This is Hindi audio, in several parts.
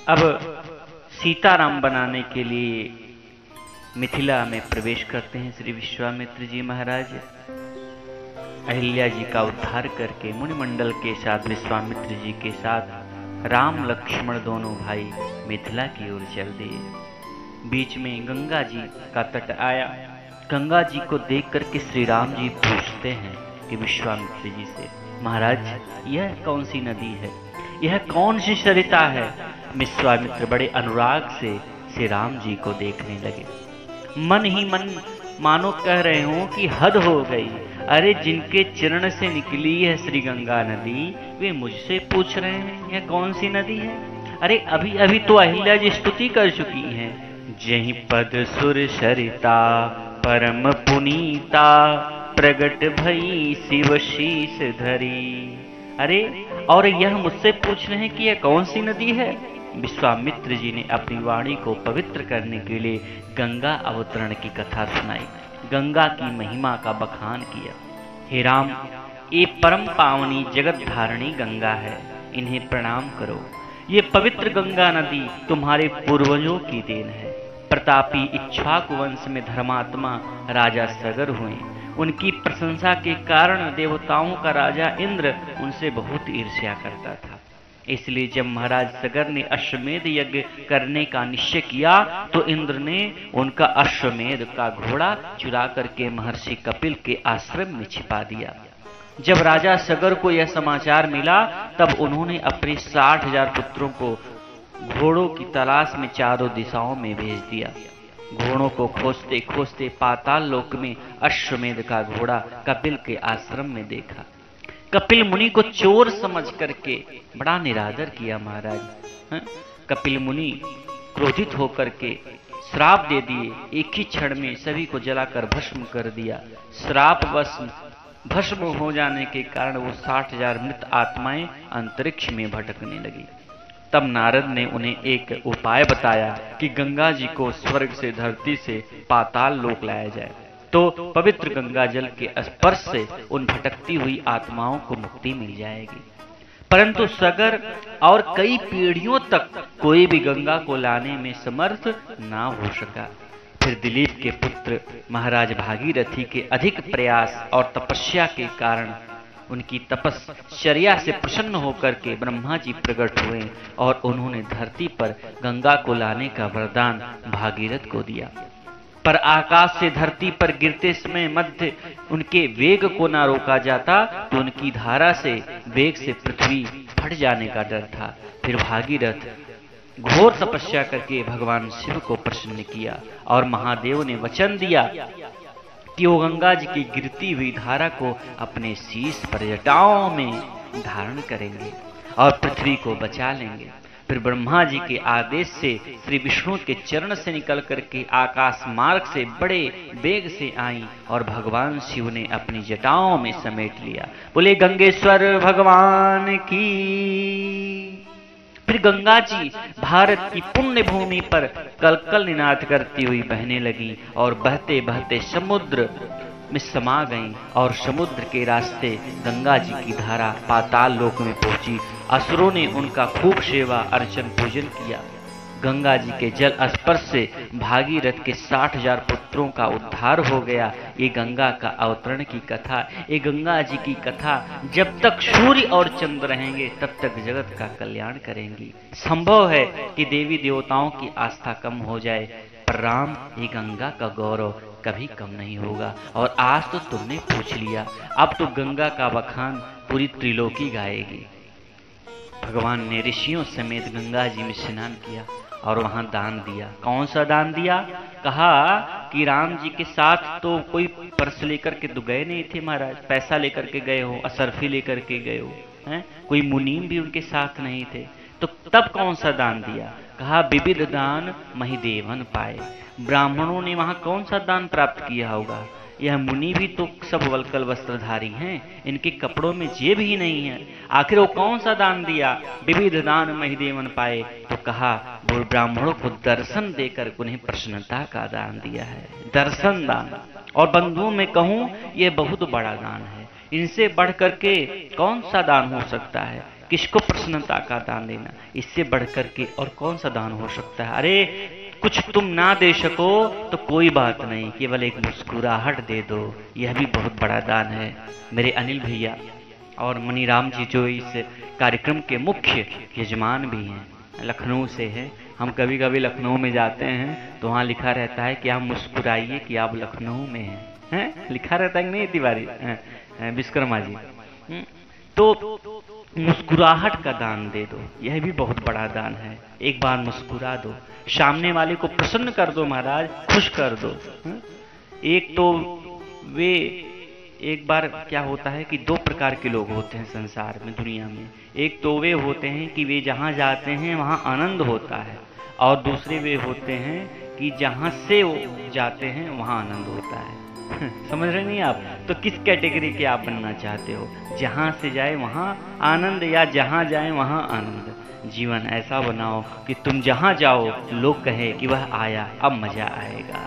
अब सीताराम बनाने के लिए मिथिला में प्रवेश करते हैं श्री विश्वामित्र जी महाराज। अहिल्या जी का उद्धार करके मुनिमंडल के साथ विश्वामित्र जी के साथ राम लक्ष्मण दोनों भाई मिथिला की ओर चल दिए। बीच में गंगा जी का तट आया। गंगा जी को देख करके श्री राम जी पूछते हैं कि विश्वामित्र जी से, महाराज यह कौन सी नदी है, यह कौन सी सरिता है। विश्वामित्र बड़े अनुराग से श्री राम जी को देखने लगे। मन ही मन मानो कह रहे हो कि हद हो गई, अरे जिनके चरण से निकली है श्री गंगा नदी वे मुझसे पूछ रहे हैं यह कौन सी नदी है। अरे अभी अभी तो अहिल्या जी स्तुति कर चुकी हैं, जहीं पद सुर सरिता परम पुनीता प्रगट भई शिव शीस धरी। अरे और यह मुझसे पूछ रहे हैं कि यह कौन सी नदी है। विश्वामित्र जी ने अपनी वाणी को पवित्र करने के लिए गंगा अवतरण की कथा सुनाई, गंगा की महिमा का बखान किया। हे राम, ये परम पावनी जगत धारणी गंगा है, इन्हें प्रणाम करो। ये पवित्र गंगा नदी तुम्हारे पूर्वजों की देन है। प्रतापी इक्ष्वाकु वंश में धर्मात्मा राजा सगर हुए। उनकी प्रशंसा के कारण देवताओं का राजा इंद्र उनसे बहुत ईर्ष्या करता था। इसलिए जब महाराज सगर ने अश्वमेध यज्ञ करने का निश्चय किया तो इंद्र ने उनका अश्वमेध का घोड़ा चुरा करके महर्षि कपिल के आश्रम में छिपा दिया। जब राजा सगर को यह समाचार मिला तब उन्होंने अपने 60,000 पुत्रों को घोड़ों की तलाश में चारों दिशाओं में भेज दिया। घोड़ों को खोजते खोजते पाताल लोक में अश्वमेध का घोड़ा कपिल के आश्रम में देखा। कपिल मुनि को चोर समझ करके बड़ा निरादर किया महाराज। कपिल मुनि क्रोधित होकर के श्राप दे दिए, एक ही क्षण में सभी को जलाकर भस्म कर दिया। श्राप भस्म हो जाने के कारण वो 60,000 मृत आत्माएं अंतरिक्ष में भटकने लगी। तब नारद ने उन्हें एक उपाय बताया कि गंगा जी को स्वर्ग से धरती से पाताल लोक लाया जाए तो पवित्र गंगा जल के स्पर्श से उन भटकती हुई आत्माओं को मुक्ति मिल जाएगी। परंतु सगर और कई पीढ़ियों तक कोई भी गंगा को लाने में समर्थ ना हो सका। फिर दिलीप के पुत्र महाराज भागीरथी के अधिक प्रयास और तपस्या के कारण उनकी तपश्चर्या से प्रसन्न होकर के ब्रह्मा जी प्रकट हुए और उन्होंने धरती पर गंगा को लाने का वरदान भागीरथ को दिया। पर आकाश से धरती पर गिरते समय मध्य उनके वेग को ना रोका जाता तो उनकी धारा से वेग से पृथ्वी फट जाने का डर था। फिर भागीरथ घोर तपस्या करके भगवान शिव को प्रसन्न किया और महादेव ने वचन दिया कि वो गंगा जी की गिरती हुई धारा को अपने शीश पर जटाओं में धारण करेंगे और पृथ्वी को बचा लेंगे। फिर ब्रह्मा जी के आदेश से श्री विष्णु के चरण से निकल करके आकाश मार्ग से बड़े वेग से आई और भगवान शिव ने अपनी जटाओं में समेट लिया। बोले गंगेश्वर भगवान की। फिर गंगा जी भारत की पुण्य भूमि पर कलकल निनाद करती हुई बहने लगी और बहते बहते समुद्र में समा गईं और समुद्र के रास्ते गंगा जी की धारा पाताल लोक में पहुंची। असुरों ने उनका खूब सेवा अर्चन पूजन किया। गंगा जी के जल स्पर्श से भागीरथ के 60,000 पुत्रों का उद्धार हो गया। ये गंगा का अवतरण की कथा, ये गंगा जी की कथा जब तक सूर्य और चंद्र रहेंगे तब तक जगत का कल्याण करेंगी। संभव है कि देवी देवताओं की आस्था कम हो जाए पर राम, ये गंगा का गौरव कभी कम नहीं होगा। और आज तो तुमने पूछ लिया, अब तो गंगा का बखान पूरी त्रिलोकी गाएगी। भगवान ने ऋषियों समेत गंगा जी में स्नान किया और वहां दान दिया। कौन सा दान दिया? कहा कि राम जी के साथ तो कोई पर्स लेकर के तो गए नहीं थे महाराज, पैसा लेकर के गए हो, असरफी लेकर के गए हो, हैं? कोई मुनीम भी उनके साथ नहीं थे। तो तब कौन सा दान दिया? कहा विविध दान महिदेवन पाए। ब्राह्मणों ने वहां कौन सा दान प्राप्त किया होगा? यह मुनि भी तो सब वल्कल वस्त्रधारी हैं, इनके कपड़ों में जेब ही नहीं है। आखिर वो कौन सा दान दिया? विविध दान महिदेवन पाए। तो कहा वो ब्राह्मणों को दर्शन देकर उन्हें प्रसन्नता का दान दिया है, दर्शन दान। और बंधुओं में कहूं ये बहुत बड़ा दान है, इनसे बढ़ करके कौन सा दान हो सकता है? किसको प्रसन्नता का दान देना, इससे बढ़कर के और कौन सा दान हो सकता है। अरे कुछ तुम ना दे सको तो कोई बात नहीं, केवल एक मुस्कुराहट दे दो, यह भी बहुत बड़ा दान है। मेरे अनिल भैया और मनीराम जी जो इस कार्यक्रम के मुख्य यजमान भी हैं, लखनऊ से है। हम कभी कभी लखनऊ में जाते हैं तो वहाँ लिखा रहता है कि आप मुस्कुराइए कि आप लखनऊ में हैं, लिखा रहता है कि नहीं तिवारी विश्वकर्मा जी। तो मुस्कुराहट का दान दे दो, यह भी बहुत बड़ा दान है। एक बार मुस्कुरा दो, सामने वाले को प्रसन्न कर दो महाराज, खुश कर दो। एक तो वे एक बार क्या होता है कि दो प्रकार के लोग होते हैं संसार में, दुनिया में। एक तो वे होते हैं कि वे जहाँ जाते हैं वहाँ आनंद होता है, और दूसरे वे होते हैं कि जहाँ से वो जाते हैं वहाँ आनंद होता है। समझ रहे नहीं आप? तो किस कैटेगरी के आप बनना चाहते हो, जहाँ से जाए वहाँ आनंद या जहाँ जाए वहाँ आनंद? जीवन ऐसा बनाओ कि तुम जहाँ जाओ लोग कहे कि वह आया, अब मजा आएगा,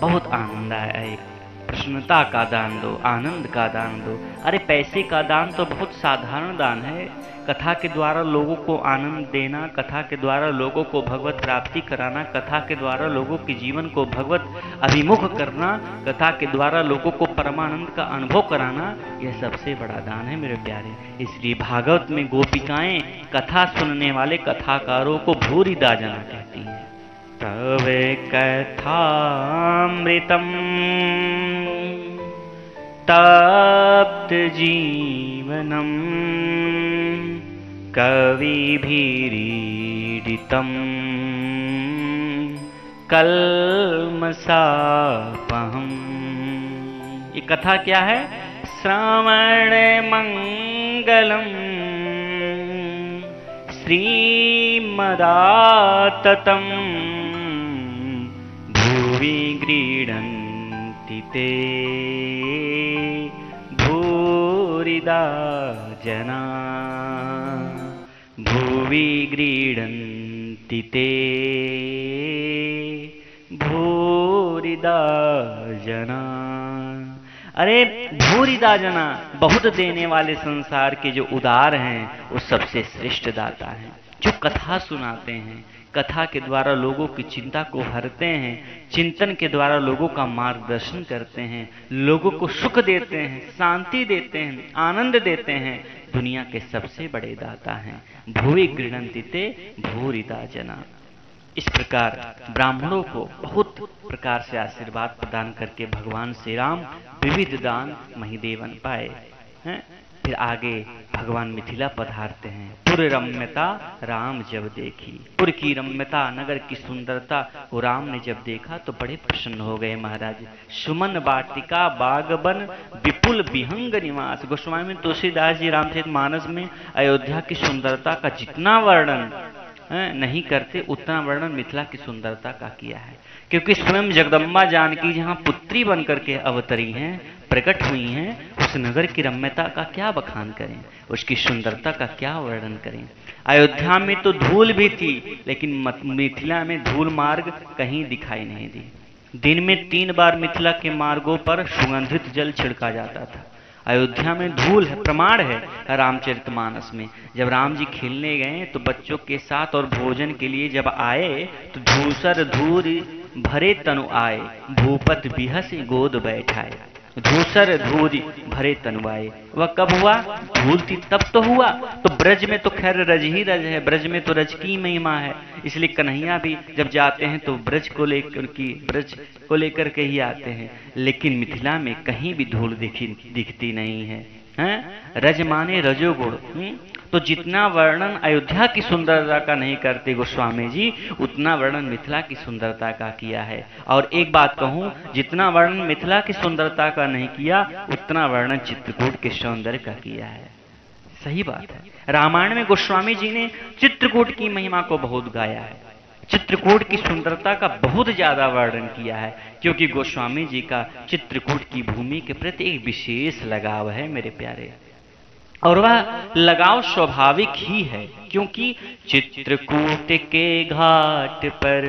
बहुत आनंद आएगा। प्रसन्नता का दान दो, आनंद का दान दो। अरे पैसे का दान तो बहुत साधारण दान है। कथा के द्वारा लोगों को आनंद देना, कथा के द्वारा लोगों को भगवत प्राप्ति कराना, कथा के द्वारा लोगों के जीवन को भगवत अभिमुख करना, कथा के द्वारा लोगों को परमानंद का अनुभव कराना, यह सबसे बड़ा दान है मेरे प्यारे। इसलिए भागवत में गोपिकाएं कथा सुनने वाले कथाकारों को भूरिदा जना कहती हैं। तव कथामृतम तप्त जीवनम कविभिरीडितम कल्मषापहम्। ये कथा क्या है? श्रवण मंगलम श्रीमदाततम् भुवि गृह्णन्ति ते भूरिदा जना, भुवि गृह्णन्ति ते भूरिदा जना। अरे भूरिदा जना, बहुत देने वाले संसार के जो उदार हैं वो सबसे श्रेष्ठ दाता हैं। जो कथा सुनाते हैं, कथा के द्वारा लोगों की चिंता को हरते हैं, चिंतन के द्वारा लोगों का मार्गदर्शन करते हैं, लोगों को सुख देते हैं, शांति देते हैं, आनंद देते हैं, दुनिया के सबसे बड़े दाता हैं। भुवि गृह्णन्ति ते भूरिदा जना। इस प्रकार ब्राह्मणों को बहुत प्रकार से आशीर्वाद प्रदान करके भगवान श्री राम विविध दान महिदेवन पाए हैं। फिर आगे भगवान मिथिला पधारते हैं। पुर रम्यता राम जब देखी, पुर की रम्यता, नगर की सुंदरता को राम ने जब देखा तो बड़े प्रसन्न हो गए महाराज। सुमन वाटिका बागबन विपुल विहंग निवास। गोस्वामी तुलसीदास जी रामचरितमानस में अयोध्या की सुंदरता का जितना वर्णन नहीं करते उतना वर्णन मिथिला की सुंदरता का किया है, क्योंकि स्वयं जगदम्बा जानकी जहाँ पुत्री बनकर के अवतरी हैं, प्रकट हुई हैं, उस नगर की रम्यता का क्या बखान करें, उसकी सुंदरता का क्या वर्णन करें। अयोध्या में तो धूल भी थी, लेकिन मिथिला में धूल मार्ग कहीं दिखाई नहीं दी। दिन में 3 बार मिथिला के मार्गों पर सुगंधित जल छिड़का जाता था। अयोध्या में धूल है, प्रमाण है रामचरितमानस में। जब राम जी खेलने गए तो बच्चों के साथ और भोजन के लिए जब आए तो धूसर धूल भरे तनु आए, भूपत बिहस गोद बैठाए। धूसर धूल भरे तनु आए, वह कब हुआ? धूल थी तब तो हुआ। तो ब्रज में तो खैर रज ही रज है, ब्रज में तो रज की महिमा है, इसलिए कन्हैया भी जब जाते हैं तो ब्रज को लेकर के ही आते हैं। लेकिन मिथिला में कहीं भी धूल दिखती नहीं है, रज माने रजोगुण। तो जितना वर्णन अयोध्या की सुंदरता का नहीं करते गोस्वामी जी, उतना वर्णन मिथिला की सुंदरता का किया है। और एक बात कहूँ, जितना वर्णन मिथिला की सुंदरता का नहीं किया, उतना वर्णन चित्रकूट के सौंदर्य का किया है। सही बात है। रामायण में गोस्वामी जी ने चित्रकूट की महिमा को बहुत गाया है, चित्रकूट की सुंदरता का बहुत ज्यादा वर्णन किया है, क्योंकि गोस्वामी जी का चित्रकूट की भूमि के प्रति एक विशेष लगाव है मेरे प्यारे। और वह लगाव स्वाभाविक ही है, क्योंकि चित्रकूट के घाट पर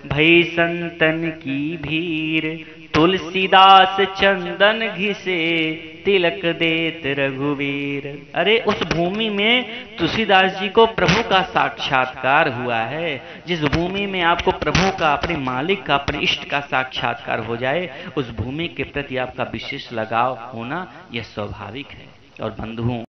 भई संतन की भीड़, तुलसीदास चंदन घिसे तिलक देत रघुवीर। अरे उस भूमि में तुलसीदास जी को प्रभु का साक्षात्कार हुआ है। जिस भूमि में आपको प्रभु का, अपने मालिक का, अपने इष्ट का साक्षात्कार हो जाए, उस भूमि के प्रति आपका विशेष लगाव होना यह स्वाभाविक है। और बंधुओं,